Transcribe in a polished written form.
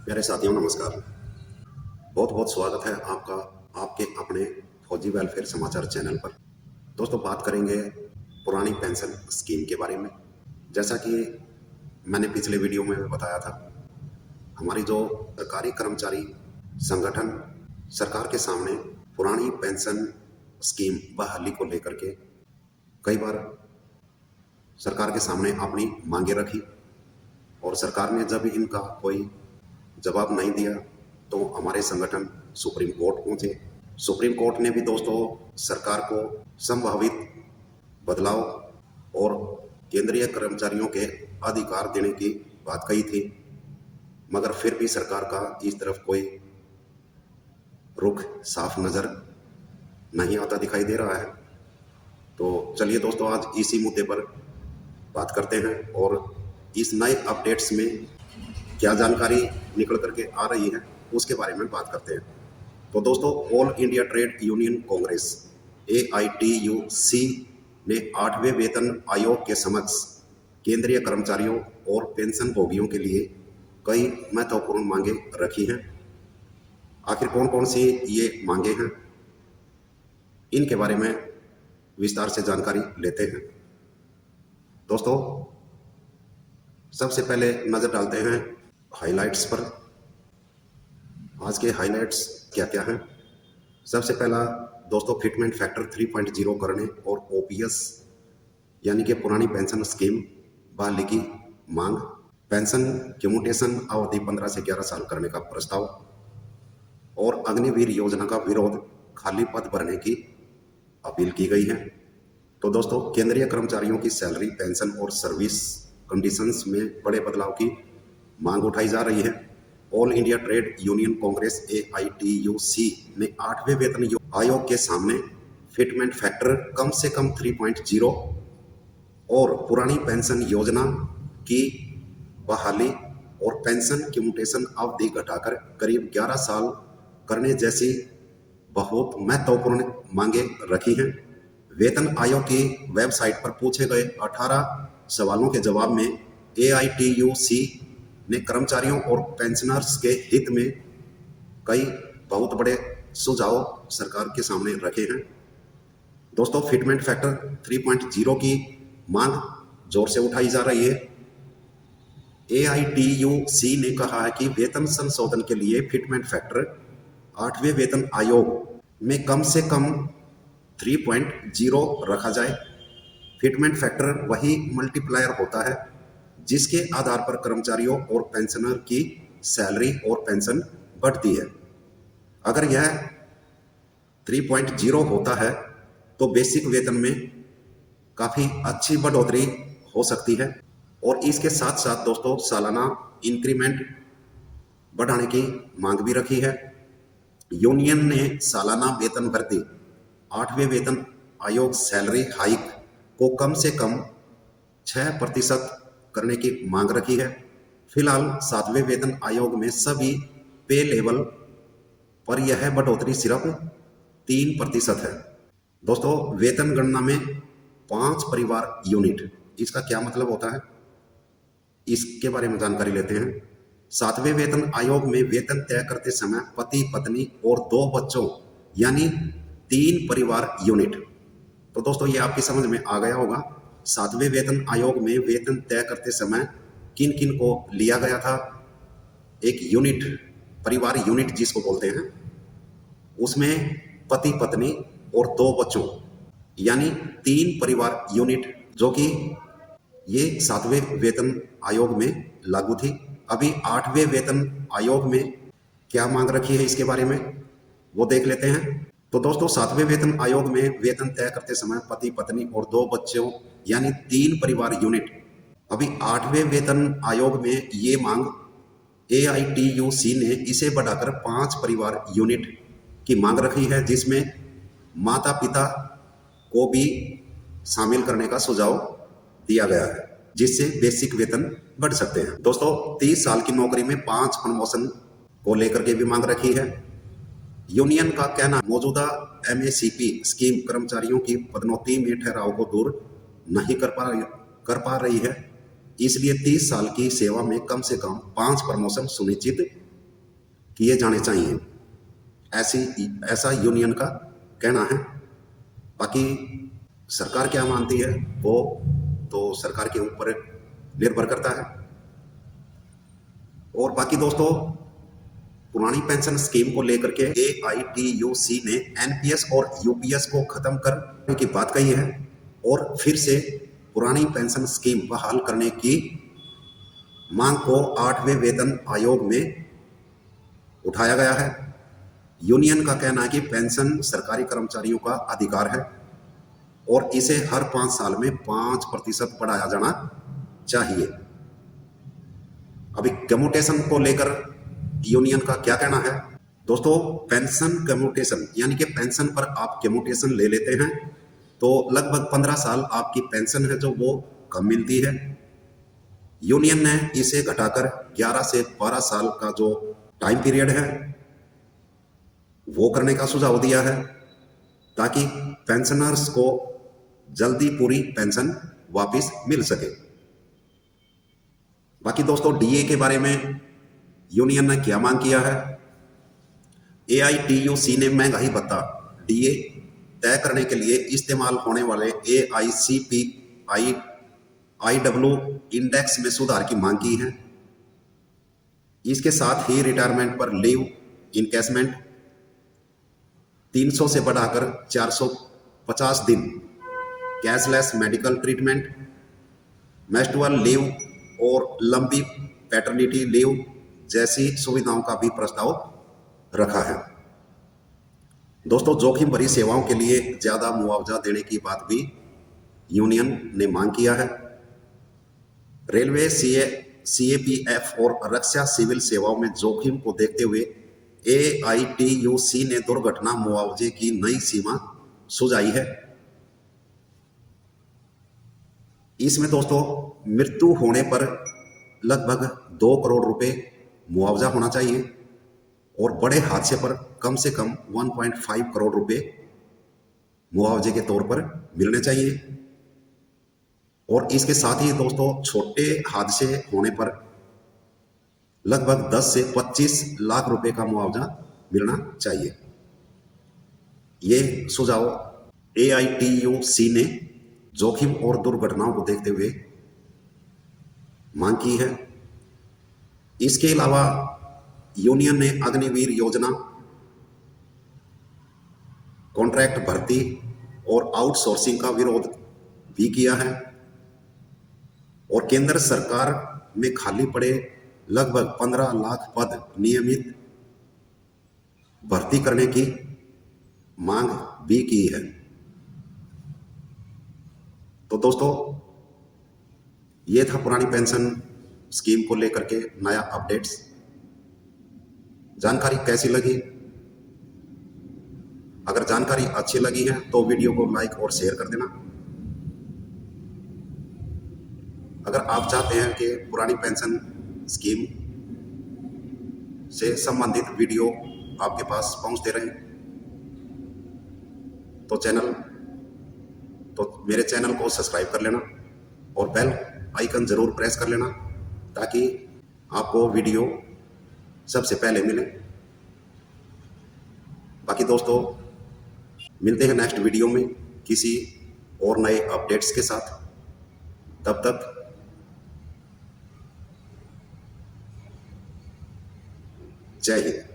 प्यारे साथियों नमस्कार। बहुत बहुत स्वागत है आपका आपके अपने फौजी वेलफेयर समाचार चैनल पर। दोस्तों बात करेंगे पुरानी पेंशन स्कीम के बारे में। जैसा कि मैंने पिछले वीडियो में बताया था, हमारी जो सरकारी कर्मचारी संगठन सरकार के सामने पुरानी पेंशन स्कीम बहाली को लेकर के कई बार सरकार के सामने अपनी मांगे रखी और सरकार ने जब इनका कोई जवाब नहीं दिया तो हमारे संगठन सुप्रीम कोर्ट पहुंचे। सुप्रीम कोर्ट ने भी दोस्तों सरकार को संभावित बदलाव और केंद्रीय कर्मचारियों के अधिकार देने की बात कही थी, मगर फिर भी सरकार का इस तरफ कोई रुख साफ नज़र नहीं आता दिखाई दे रहा है। तो चलिए दोस्तों आज इसी मुद्दे पर बात करते हैं और इस नए अपडेट्स में क्या जानकारी निकल करके आ रही है उसके बारे में बात करते हैं। तो दोस्तों all India trade union Congress AITUC ने 8वें वेतन आयोग के समक्ष केंद्रीय कर्मचारियों और पेंशन भोगियों के लिए कई महत्वपूर्ण मांगे रखी हैं। आखिर कौन कौन सी ये मांगे हैं, इनके बारे में विस्तार से जानकारी लेते हैं। दोस्तों सबसे पहले नज़र डालते हैं हाइलाइट्स पर। आज के हाइलाइट्स क्या क्या हैं। सबसे पहला दोस्तों फिटमेंट फैक्टर 3.0 करने और OPS यानी कि पुरानी पेंशन स्कीम बहाली की मांग, पेंशन कम्यूटेशन अवधि 15 से 11 साल करने का प्रस्ताव और अग्निवीर योजना का विरोध, खाली पद भरने की अपील की गई है। तो दोस्तों केंद्रीय कर्मचारियों की सैलरी, पेंशन और सर्विस कंडीशंस में बड़े बदलाव की मांग उठाई जा रही है। All India trade union Congress AITUC ने 8वें वेतन आयोग के सामने फिटमेंट फैक्टर कम से कम 3.0 और पुरानी पेंशन योजना की बहाली और पेंशन कम्यूटेशन अवधि घटाकर करीब 11 साल करने जैसी बहुत महत्वपूर्ण मांगे रखी हैं। वेतन आयोग की वेबसाइट पर पूछे गए 18 सवालों के जवाब में AITUC ने कर्मचारियों और पेंशनर्स के हित में कई बहुत बड़े सुझाव सरकार के सामने रखे हैं। दोस्तों फिटमेंट फैक्टर 3.0 की मांग जोर से उठाई जा रही है। AITUC ने कहा है कि वेतन संशोधन के लिए फिटमेंट फैक्टर 8वें वेतन आयोग में कम से कम 3.0 रखा जाए। फिटमेंट फैक्टर वही मल्टीप्लायर होता है जिसके आधार पर कर्मचारियों और पेंशनर की सैलरी और पेंशन बढ़ती है। अगर यह 3.0 होता है तो बेसिक वेतन में काफ़ी अच्छी बढ़ोतरी हो सकती है और इसके साथ साथ दोस्तों सालाना इंक्रीमेंट बढ़ाने की मांग भी रखी है। यूनियन ने सालाना वेतन वृद्धि, 8वें वेतन आयोग सैलरी हाइक को कम से कम 6% करने की मांग रखी है। फिलहाल 7वें वेतन आयोग में सभी पे लेवल पर यह बढ़ोतरी सिर्फ 3% है। दोस्तों वेतन गणना में 5 परिवार यूनिट, इसका क्या मतलब होता है, इसके बारे में जानकारी लेते हैं। 7वें वेतन आयोग में वेतन तय करते समय पति पत्नी और 2 बच्चों यानी 3 परिवार यूनिट। तो दोस्तों ये आपकी समझ में आ गया होगा 7वें वेतन आयोग में वेतन तय करते समय किन किन को लिया गया था। एक यूनिट, परिवार यूनिट जिसको बोलते हैं, उसमें पति पत्नी और 2 बच्चों यानी 3 परिवार यूनिट, जो कि ये 7वें वेतन आयोग में लागू थी। अभी 8वें वेतन आयोग में क्या मांग रखी है इसके बारे में वो देख लेते हैं। तो दोस्तों 7वें वेतन आयोग में वेतन तय करते समय पति पत्नी और 2 बच्चों यानी 3 परिवार यूनिट। अभी 8वें वेतन आयोग में ये मांग AITUC ने इसे बढ़ाकर 5 परिवार यूनिट की मांग रखी है, जिसमें माता पिता को भी शामिल करने का सुझाव दिया गया है, जिससे बेसिक वेतन बढ़ सकते हैं। दोस्तों 30 साल की नौकरी में 5 प्रमोशन को लेकर के भी मांग रखी है। यूनियन का कहना मौजूदा MACP स्कीम कर्मचारियों की पदोन्नति में ठहराव को दूर नहीं कर पा रही है, इसलिए 30 साल की सेवा में कम से कम 5 प्रमोशन सुनिश्चित किए जाने चाहिए, ऐसा यूनियन का कहना है। बाकी सरकार क्या मानती है वो तो सरकार के ऊपर निर्भर करता है। और बाकी दोस्तों, पुरानी पेंशन स्कीम को लेकर के AITUC ने NPS और UPS को खत्म करने की बात कही है और फिर से पुरानी पेंशन स्कीम बहाल करने की मांग को 8वें वेतन आयोग में उठाया गया है। यूनियन का कहना है कि पेंशन सरकारी कर्मचारियों का अधिकार है और इसे हर 5 साल में 5% बढ़ाया जाना चाहिए। अभी कम्यूटेशन को लेकर यूनियन का क्या कहना है? दोस्तों, पेंशन कम्यूटेशन यानी कि पेंशन पर आप कम्यूटेशन ले लेते हैं तो लगभग 15 साल आपकी पेंशन है जो वो कम मिलती है। यूनियन ने इसे घटाकर 11 से 12 साल का जो टाइम पीरियड है वो करने का सुझाव दिया है ताकि पेंशनर्स को जल्दी पूरी पेंशन वापस मिल सके। बाकी दोस्तों, DA के बारे में यूनियन ने क्या मांग किया है? AITUC ने महंगाई भत्ता DA तय करने के लिए इस्तेमाल होने वाले AICPI-IW इंडेक्स में सुधार की मांग की है। इसके साथ ही रिटायरमेंट पर लीव इनकैशमेंट 300 से बढ़ाकर 450 दिन, cashless medical treatment, menstrual leave और लंबी पैटर्निटी लीव जैसी सुविधाओं का भी प्रस्ताव रखा है। दोस्तों, जोखिम भरी सेवाओं के लिए ज़्यादा मुआवजा देने की बात भी यूनियन ने मांग किया है। रेलवे, CAPF और रक्षा सिविल सेवाओं में जोखिम को देखते हुए AITUC ने दुर्घटना मुआवजे की नई सीमा सुझाई है। इसमें दोस्तों, मृत्यु होने पर लगभग 2 करोड़ रुपए मुआवजा होना चाहिए और बड़े हादसे पर कम से कम 1.5 करोड़ रुपए मुआवजे के तौर पर मिलने चाहिए। और इसके साथ ही दोस्तों, छोटे हादसे होने पर लगभग 10 से 25 लाख रुपए का मुआवजा मिलना चाहिए। ये सुझाव AITUC ने जोखिम और दुर्घटनाओं को देखते हुए मांग की है। इसके अलावा यूनियन ने अग्निवीर योजना, कॉन्ट्रैक्ट भर्ती और आउटसोर्सिंग का विरोध भी किया है और केंद्र सरकार में खाली पड़े लगभग 15 लाख पद नियमित भर्ती करने की मांग भी की है। तो दोस्तों, ये था पुरानी पेंशन स्कीम को लेकर के नया अपडेट्स। जानकारी कैसी लगी? अगर जानकारी अच्छी लगी है तो वीडियो को लाइक और शेयर कर देना। अगर आप चाहते हैं कि पुरानी पेंशन स्कीम से संबंधित वीडियो आपके पास पहुंचते रहें तो मेरे चैनल को सब्सक्राइब कर लेना और बेल आइकन ज़रूर प्रेस कर लेना ताकि आपको वीडियो सबसे पहले मिले। बाकी दोस्तों, मिलते हैं नेक्स्ट वीडियो में किसी और नए अपडेट्स के साथ। तब तक जय हिंद।